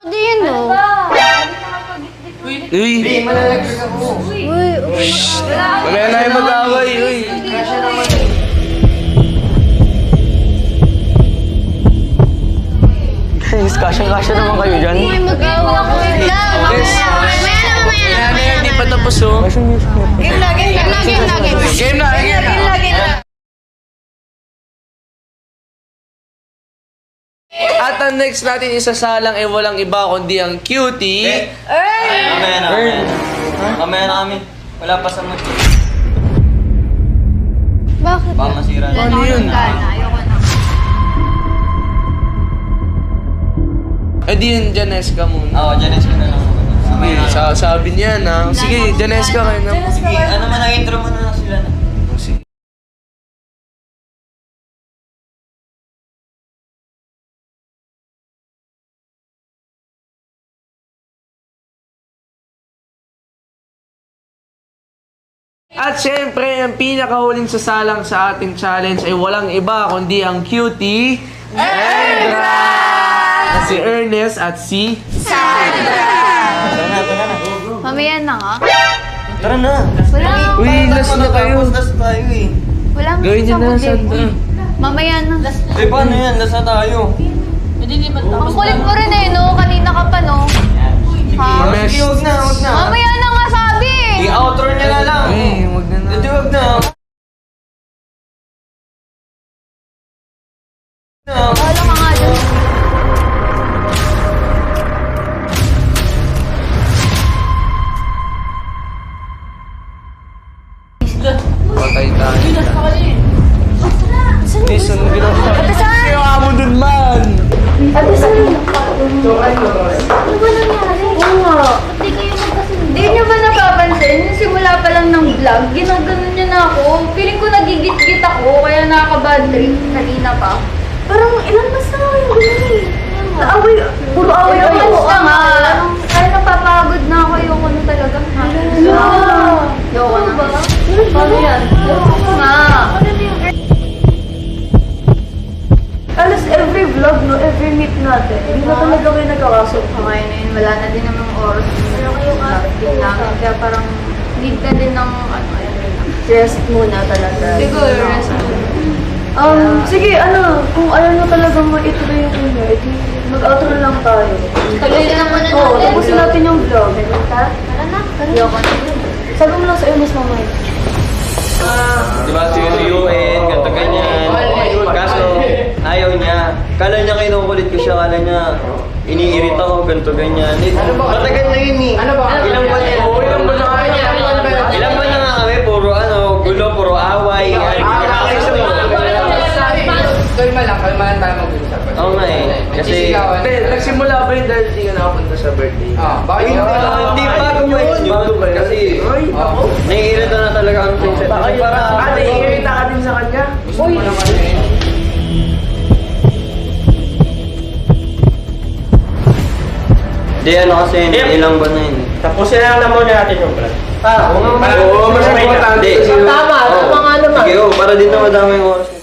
Hindi yun, no? Uy! Malalaglag ako. Uy, Mamaya na yung mag-away, uy! Kasya naman. Guys, kasya-kasya naman kayo dyan. Uy, mag-away ako. Wait lang, mamaya. Mamaya na, mamaya na. Ano yan, hindi pa tapos oh. Game na, game na, game na, game na. Game na, game na! At ang next natin isasalang ay walang iba kundi ang cutie. Mamaya na. Mamaya na kami. Wala pa sa mood. Bakit? Baka masira na. Ano yun? Ayoko na. Eh di yun, Janeska muna. Oo, Janes ka na lang. Sige, sabi niya na. Sige, Janeska kayo na. Sige, ano man ang intro mo na sila na. Sige. At syempre, ang pinakahuling sasalang sa ating challenge ay walang iba kundi ang cutie Sandra! Si Ernest at si Mamaya na nga. Tara na. Wala. Uy, last na kayo. Last tayo eh. Wala nga Gawin niyo sa na, mood eh. Sandra. Mamaya na. Eh, paano yan? Last na tayo. Ang kulit mo rin eh, no? Kanina ka pa, no? Ha? Mamaya, Sige, huwag na, huwag na. Mamaya na nga sabi eh. I-outro niya na lang. Eh, wag na na. Hindi, huwag na. Wala ka nga dyan. Patay tayo. Listen, ginawa. Ate San! Kaya mo dun man! Ate San! Ano ba nangyari? Oo nga. Ba't di kayo nagkasundo? Di niyo ba napapansin? Yung simula pa lang ng vlog, ginaganon niya na ako. Feeling ko nagigit-git ako, kaya nakaka-bad trip kanina pa. Parang ilang mas na ako yung gulo eh. Naaway, puro away ako. Ilang mas na nga. Kaya napapagod na ako. Ayoko na talaga. Ayoko na. Paano yan? Ayoko nga. Alas every vlog, no, every meet natin, hindi na talaga kayo nagkakaso. Okay na yun, wala na din namang oras. Pero kayo din namin, kaya parang need ka din ng ano, ayun lang. Rest muna talaga. Siguro, rest muna. Sige, kung ayaw nyo talaga ituloy yung inyo, edi mag-outro na lang tayo. Tapusin na muna Oo, natin. tapusin natin yung vlog. Tara na. Ayoko na. Sabi mo lang sa iyo, mas mamay. Di ba, tuyuyuin, ganito ganyan. Kaso, ayaw niya. Kala niya kinukulit ko siya, kala niya iniirita ko, ganito ganyan. Matagal na yun eh. Ilang buwan na Ilang buwan na nga kami, puro gulo, puro away. Kalma lang tayo mag-uusap. Oo nga eh. Kasi, Hindi, nagsimula ba yun dahil hindi ka nakapunta sa birthday? Bakit hindi pa gumawa yun. Kasi, Ay, ako. naiirita na talaga ang princess. Naiirita ka din sa kanya? Uy! Di kasi, ilang buwan na yun. Tapusin na lang muna natin yung vlog. Oo, mas importante. Tama, tama nga naman. Sige, para din na madami yung oras nito.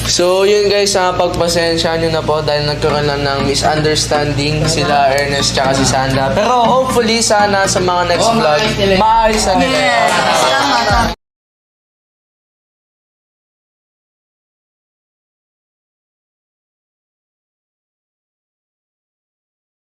So yun guys, pagpasensya nyo na po dahil nagkaroon lang ng misunderstanding sila Ernest tsaka si Sandra. Pero hopefully sana sa mga next vlog, maayos na nila. Salamat.